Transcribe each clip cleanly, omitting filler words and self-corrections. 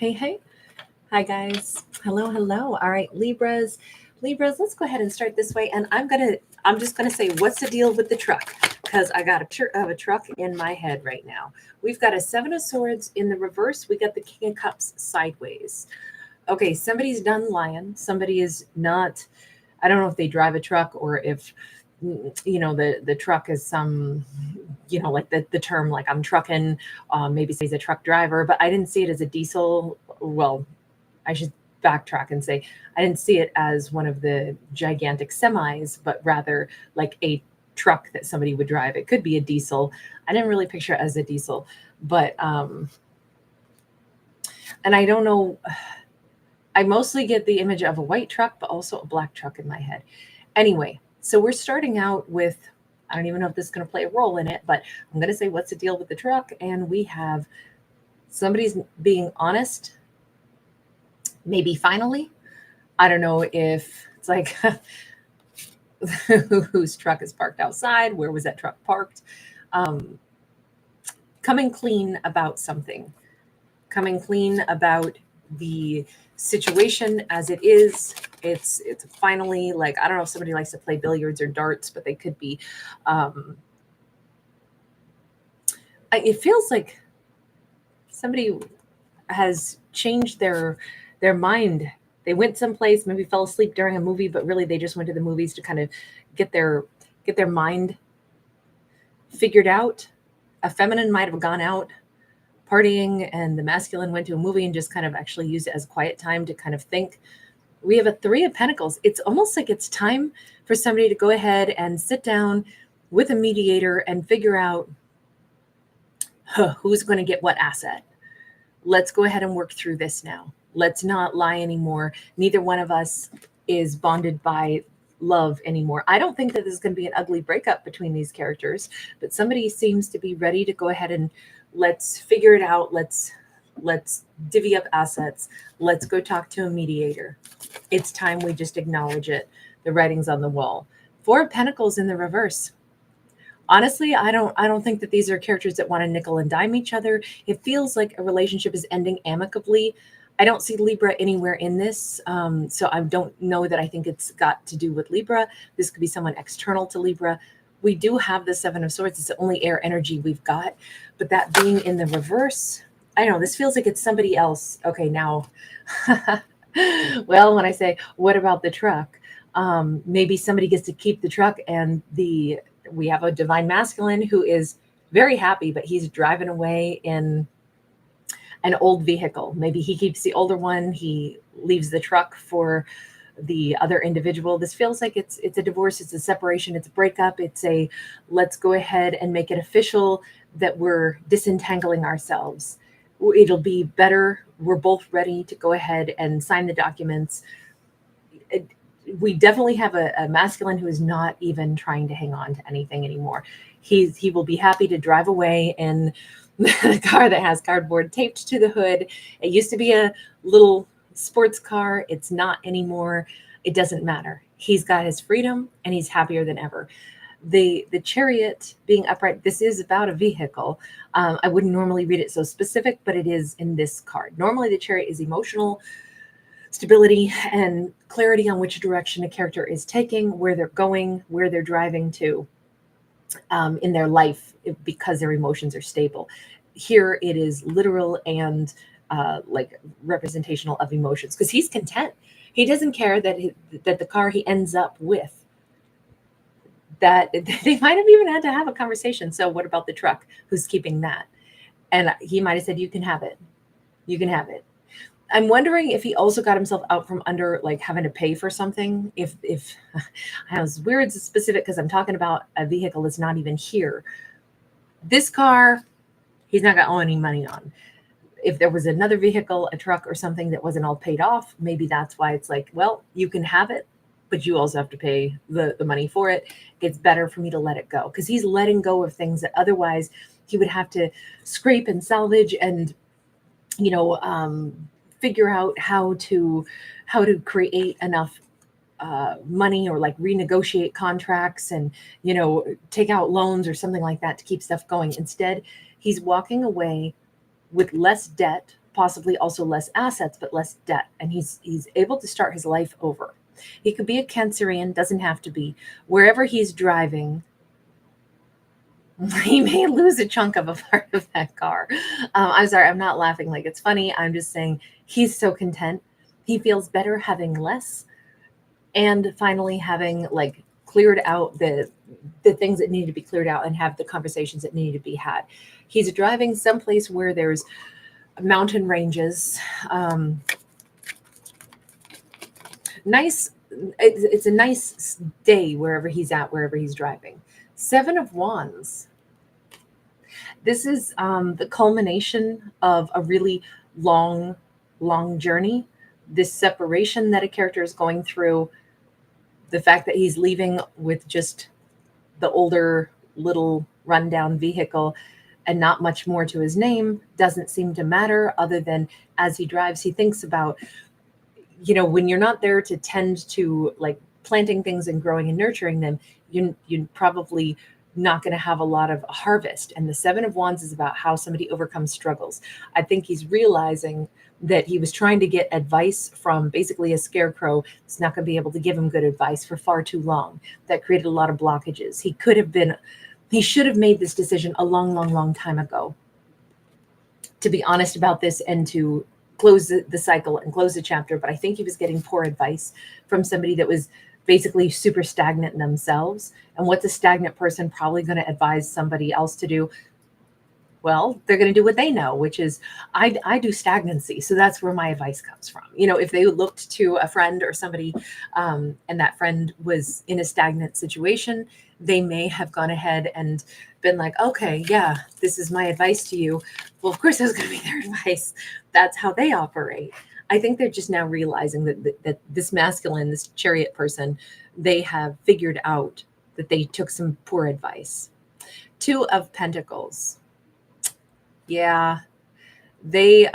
Hey, hey. Hi, guys. Hello, hello. All right, Libras. Libras, let's go ahead and start this way. And I'm just gonna say, what's the deal with the truck? Because I got a truck in my head right now. We've got a Seven of Swords in the reverse. We got the King of Cups sideways. Okay, somebody's done lying. Somebody is not. I don't know if they drive a truck or if the truck is some like the term, like I'm trucking, maybe he's a truck driver, but I didn't see it as a diesel. Well, I should backtrack and say I didn't see it as one of the gigantic semis, but rather like a truck that somebody would drive. It could be a diesel. I didn't really picture it as a diesel, but and I don't know, I mostly get the image of a white truck, but also a black truck in my head. Anyway, so we're starting out with, I don't even know if this is going to play a role in it, but I'm going to say, what's the deal with the truck? And we have somebody's being honest, maybe finally. I don't know if it's like whose truck is parked outside, where was that truck parked? Coming clean about something, coming clean about the situation as it is. It's finally, like, I don't know if somebody likes to play billiards or darts, but they could be it feels like somebody has changed their mind. They went someplace, maybe fell asleep during a movie, but really they just went to the movies to kind of get their mind figured out. A feminine might have gone out partying, and the masculine went to a movie and just kind of actually used it as quiet time to kind of think. We have a Three of Pentacles. It's almost like it's time for somebody to go ahead and sit down with a mediator and figure out who's going to get what asset. Let's go ahead and work through this now. Let's not lie anymore. Neither one of us is bonded by love anymore. I don't think that this is going to be an ugly breakup between these characters, but somebody seems to be ready to go ahead and let's figure it out. Let's divvy up assets. Let's go talk to a mediator. It's time we just acknowledge it. The writing's on the wall. Four of Pentacles in the reverse. Honestly, I don't think that these are characters that want to nickel and dime each other. It feels like a relationship is ending amicably. I don't see Libra anywhere in this. So I don't know that I think it's got to do with Libra. This could be someone external to Libra. We do have the Seven of Swords. It's the only air energy we've got. But that being in the reverse, I don't know. This feels like it's somebody else. Okay, now, well, when I say, what about the truck? Maybe somebody gets to keep the truck, and we have a divine masculine who is very happy, but he's driving away in an old vehicle. Maybe he keeps the older one. He leaves the truck for the other individual. This feels like it's a divorce. It's a separation. It's a breakup. It's a, let's go ahead and make it official that we're disentangling ourselves. It'll be better. We're both ready to go ahead and sign the documents. We definitely have a masculine who is not even trying to hang on to anything anymore. He will be happy to drive away in a car that has cardboard taped to the hood. It used to be a little sports car. It's not anymore. It doesn't matter. He's got his freedom and he's happier than ever. The Chariot being upright, this is about a vehicle. I wouldn't normally read it so specific, but it is in this card. Normally the Chariot is emotional stability and clarity on which direction a character is taking, where they're going, where they're driving to in their life, because their emotions are stable. Here it is literal and like representational of emotions, because he's content. He doesn't care that the car he ends up with, that they might have even had to have a conversation. So what about the truck? Who's keeping that? And he might have said, you can have it. You can have it. I'm wondering if he also got himself out from under, like, having to pay for something. If I was weird specific, because I'm talking about a vehicle that's not even here. This car, he's not going to owe any money on. If there was another vehicle, a truck or something that wasn't all paid off, maybe that's why it's like, well, you can have it, but you also have to pay the money for it. It's better for me to let it go, because he's letting go of things that otherwise he would have to scrape and salvage and, figure out how to create enough money, or like renegotiate contracts and, take out loans or something like that to keep stuff going. Instead, he's walking away with less debt, possibly also less assets, but less debt. And he's able to start his life over. He could be a Cancerian, doesn't have to be. Wherever he's driving, he may lose a chunk of a part of that car. I'm sorry, I'm not laughing like it's funny. I'm just saying he's so content. He feels better having less, and finally having like cleared out the things that need to be cleared out and have the conversations that need to be had. He's driving someplace where there's mountain ranges. Nice. It's a nice day wherever he's at, wherever he's driving. Seven of Wands. This is the culmination of a really long journey. This separation that a character is going through, the fact that he's leaving with just the older little rundown vehicle and not much more to his name doesn't seem to matter, other than as he drives, he thinks about, when you're not there to tend to like planting things and growing and nurturing them, you're probably not going to have a lot of harvest. And the Seven of Wands is about how somebody overcomes struggles. I think he's realizing that he was trying to get advice from basically a scarecrow that's not going to be able to give him good advice for far too long. That created a lot of blockages. He should have made this decision a long time ago, to be honest about this and to close the cycle and close the chapter. But I think he was getting poor advice from somebody that was basically super stagnant in themselves. And what's a stagnant person probably going to advise somebody else to do? Well, they're going to do what they know, which is I do stagnancy. So that's where my advice comes from. If they looked to a friend or somebody and that friend was in a stagnant situation, they may have gone ahead and been like, okay, yeah, this is my advice to you. Well, of course, that was going to be their advice. That's how they operate. I think they're just now realizing that this masculine, this chariot person, they have figured out that they took some poor advice. Two of Pentacles. Yeah, they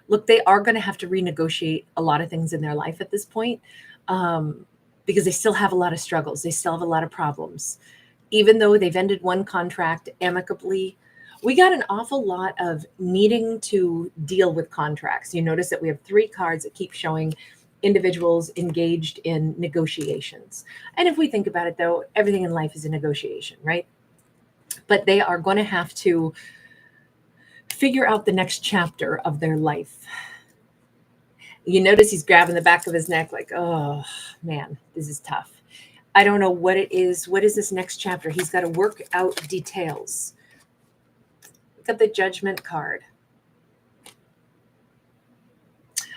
look, they are going to have to renegotiate a lot of things in their life at this point, because they still have a lot of struggles. They still have a lot of problems. Even though they've ended one contract amicably, we got an awful lot of needing to deal with contracts. You notice that we have 3 cards that keep showing individuals engaged in negotiations. And if we think about it, though, everything in life is a negotiation, right? But they are going to have to figure out the next chapter of their life. You notice he's grabbing the back of his neck like, oh, man, this is tough. I don't know what it is. What is this next chapter? He's got to work out details. Look at the Judgment card.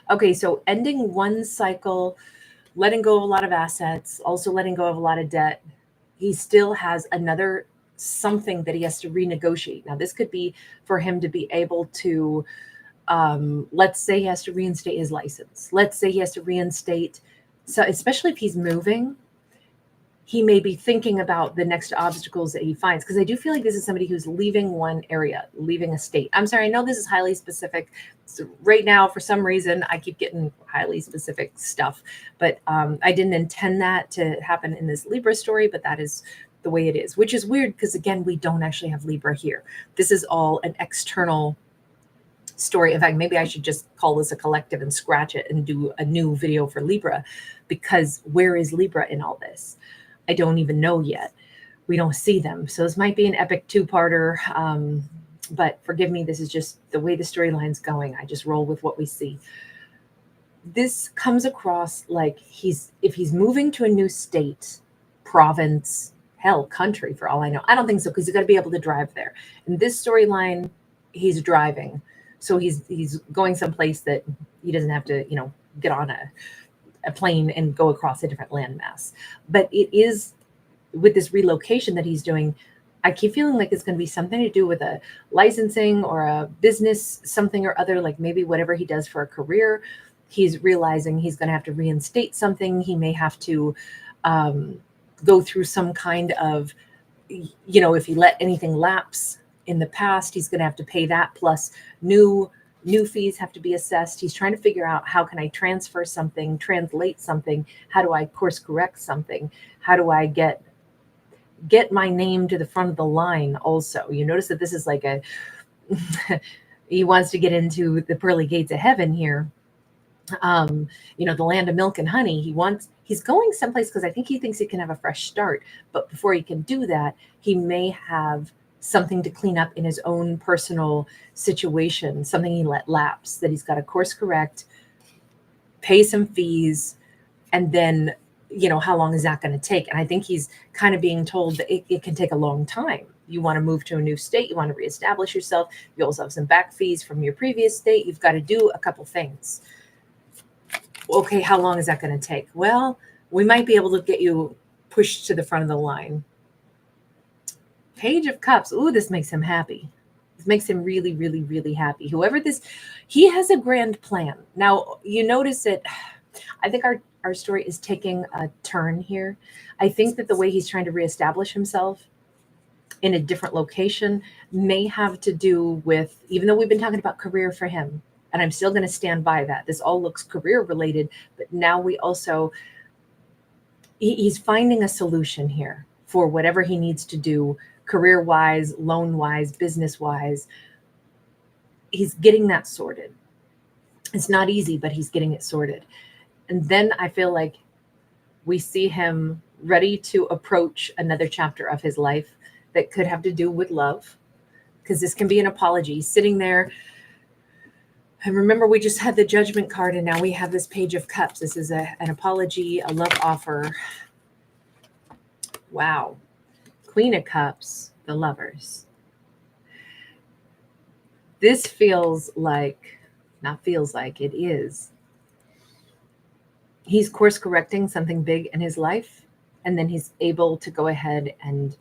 Okay, so ending one cycle, letting go of a lot of assets, also letting go of a lot of debt. He still has another something that he has to renegotiate. Now, this could be for him to be able to, let's say he has to reinstate his license. Let's say he has to reinstate. So especially if he's moving, he may be thinking about the next obstacles that he finds. Because I do feel like this is somebody who's leaving one area, leaving a state. I'm sorry, I know this is highly specific. So right now, for some reason, I keep getting highly specific stuff. But I didn't intend that to happen in this Libra story, but that is the way it is, which is weird because, again, we don't actually have Libra here. This is all an external story. In fact, maybe I should just call this a collective and scratch it and do a new video for Libra, because where is Libra in all this? I don't even know yet. We don't see them. So this might be an epic 2-parter, but forgive me, this is just the way the storyline's going. I just roll with what we see. This comes across like if he's moving to a new state, province, hell, country, for all I know. I don't think so, because he's got to be able to drive there. In this storyline, he's driving. So he's going someplace that he doesn't have to, get on a plane and go across a different landmass. But it is with this relocation that he's doing, I keep feeling like it's going to be something to do with a licensing or a business, something or other, like maybe whatever he does for a career. He's realizing he's going to have to reinstate something. He may have to go through some kind of, if he let anything lapse in the past, he's going to have to pay that, plus new fees have to be assessed. He's trying to figure out, how can I transfer something, translate something? How do I course correct something? How do I get my name to the front of the line also? You notice that this is like He wants to get into the pearly gates of heaven here. The land of milk and honey. He's going someplace because I think he thinks he can have a fresh start. But before he can do that, he may have something to clean up in his own personal situation, something he let lapse that he's got to course correct, pay some fees, and then, how long is that going to take? And I think he's kind of being told that it can take a long time. You want to move to a new state, you want to reestablish yourself, you also have some back fees from your previous state, you've got to do a couple things. Okay, how long is that going to take? Well, we might be able to get you pushed to the front of the line. Page of Cups. Ooh, this makes him happy. This makes him really, really, really happy. He has a grand plan. Now, you notice that I think our story is taking a turn here. I think that the way he's trying to reestablish himself in a different location may have to do with, even though we've been talking about career for him, and I'm still going to stand by that. This all looks career related, but now he's finding a solution here for whatever he needs to do, career wise, loan wise, business wise. He's getting that sorted. It's not easy, but he's getting it sorted. And then I feel like we see him ready to approach another chapter of his life that could have to do with love, because this can be an apology. Sitting there, and remember, we just had the Judgment card, and now we have this Page of Cups. This is an apology, a love offer. Wow. Queen of Cups, the Lovers. This it is. He's course correcting something big in his life, and then he's able to go ahead and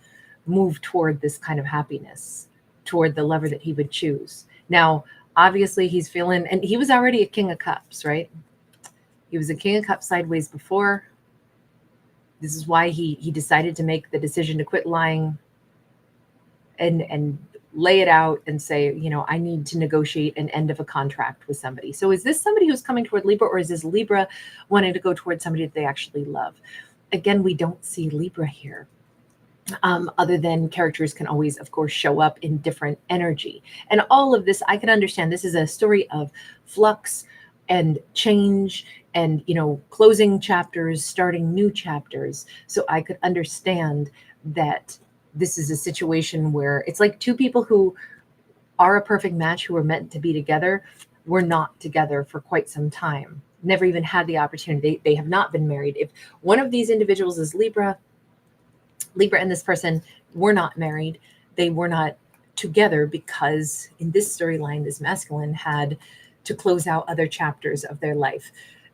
move toward this kind of happiness, toward the lover that he would choose. Now, obviously he's feeling, and he was already a King of Cups, right? He was a King of Cups sideways before. This is why he decided to make the decision to quit lying and lay it out and say, I need to negotiate an end of a contract with somebody. So is this somebody who's coming toward Libra, or is this Libra wanting to go toward somebody that they actually love? Again, we don't see Libra here. Other than characters can always, of course, show up in different energy. And all of this, I can understand. This is a story of flux and change and, closing chapters, starting new chapters. So I could understand that this is a situation where it's like two people who are a perfect match, who are meant to be together, were not together for quite some time, never even had the opportunity. They have not been married. If one of these individuals is Libra and this person were not married, they were not together because in this storyline, this masculine had to close out other chapters of their life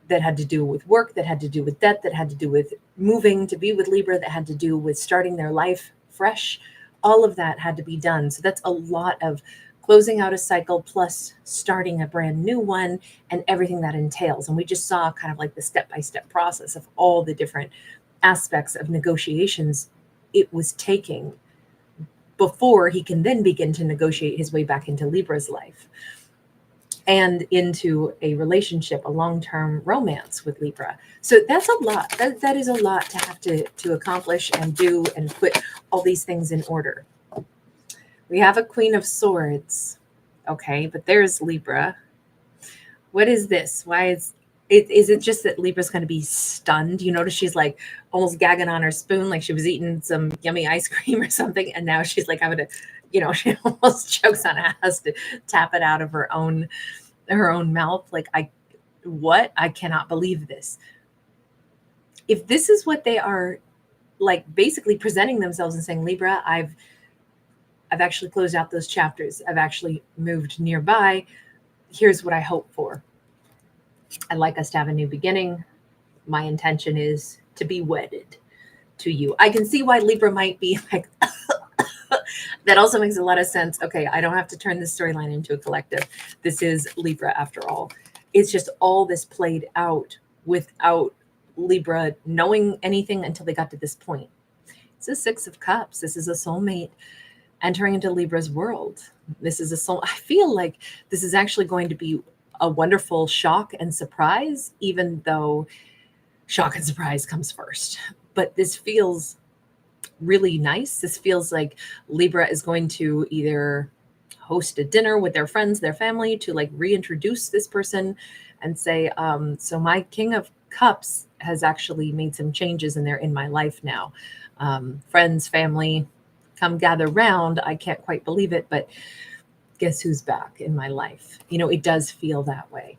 that had to do with work, that had to do with debt, that had to do with moving to be with Libra, that had to do with starting their life fresh. All of that had to be done. So that's a lot of closing out a cycle plus starting a brand new one and everything that entails. And we just saw kind of like the step-by-step process of all the different aspects of negotiations it was taking before he can then begin to negotiate his way back into Libra's life and into a relationship, a long-term romance with Libra. So that's a lot. That is a lot to have to accomplish and do and put all these things in order. We have a Queen of Swords. Okay, but there's Libra. What is this? Why is it just that Libra's going to be stunned? You notice she's like almost gagging on her spoon, like she was eating some yummy ice cream or something. And now she's like having to, she almost chokes on it, has to tap it out of her own mouth. Like, I cannot believe this. If this is what they are like basically presenting themselves and saying, Libra, I've actually closed out those chapters. I've actually moved nearby. Here's what I hope for. I'd like us to have a new beginning. My intention is to be wedded to you. I can see why Libra might be like, that also makes a lot of sense. Okay, I don't have to turn this storyline into a collective. This is Libra after all. It's just all this played out without Libra knowing anything until they got to this point. It's a Six of Cups. This is a soulmate entering into Libra's world. This is a soul. I feel like this is actually going to be a wonderful shock and surprise, even though shock and surprise comes first. But this feels really nice. This feels like Libra is going to either host a dinner with their friends, their family, to like reintroduce this person and say, so my King of Cups has actually made some changes and they're in my life now. Friends, family, come gather round. I can't quite believe it, but guess who's back in my life? You know, it does feel that way.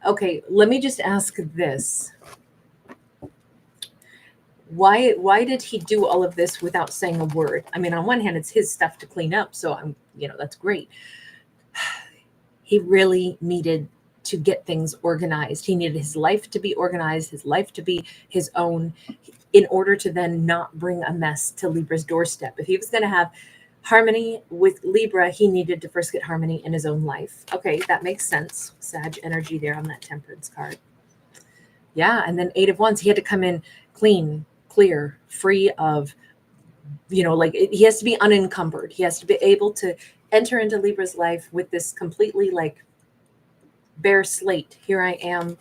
Okay, let me just ask this. Why did he do all of this without saying a word? I mean, on one hand, it's his stuff to clean up, so that's great. He really needed to get things organized. He needed his life to be organized, his life to be his own, in order to then not bring a mess to Libra's doorstep. If he was going to have harmony with Libra, he needed to first get harmony in his own life. Okay, that makes sense. Sag energy there on that Temperance card. Yeah, and then 8 of Wands, he had to come in clean, clear, free of, he has to be unencumbered. He has to be able to enter into Libra's life with this completely like bare slate. Here I am.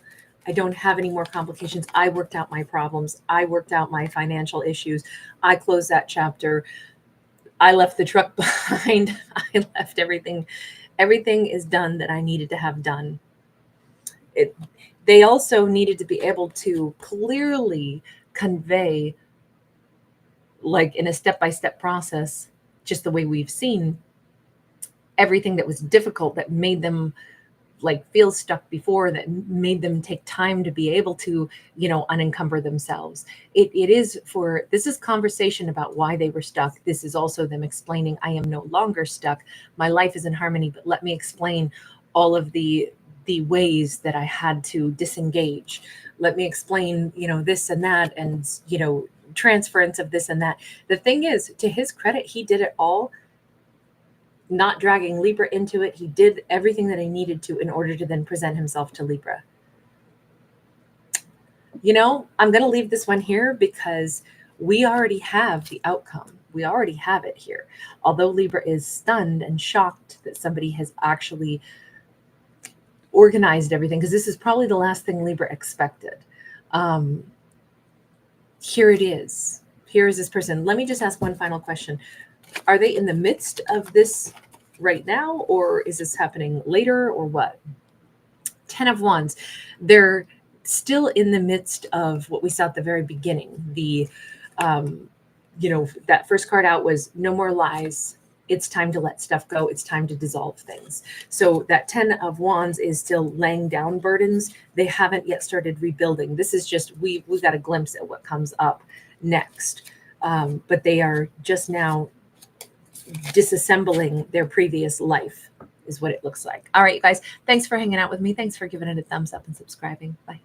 I don't have any more complications. I worked out my problems. I worked out my financial issues. I closed that chapter. I left the truck behind. I left everything. Everything is done that I needed to have done. They also needed to be able to clearly convey, like in a step-by-step process, just the way we've seen, everything that was difficult, that made them like feel stuck before, that made them take time to be able to, unencumber themselves. This is conversation about why they were stuck. This is also them explaining, I am no longer stuck. My life is in harmony, but let me explain all of the ways that I had to disengage. Let me explain, this and that, and, transference of this and that. The thing is, to his credit, he did it all, not dragging Libra into it. He did everything that he needed to in order to then present himself to Libra. I'm going to leave this one here because we already have the outcome. We already have it here. Although Libra is stunned and shocked that somebody has actually organized everything, because this is probably the last thing Libra expected. Here it is. Here is this person. Let me just ask one final question. Are they in the midst of this right now, or is this happening later, or what? 10 of Wands. They're still in the midst of what we saw at the very beginning. That first card out was no more lies. It's time to let stuff go. It's time to dissolve things. So that 10 of Wands is still laying down burdens. They haven't yet started rebuilding. This is just, we've got a glimpse at what comes up next. But they are just now disassembling their previous life, is what it looks like. All right, you guys, thanks for hanging out with me. Thanks for giving it a thumbs up and subscribing. Bye.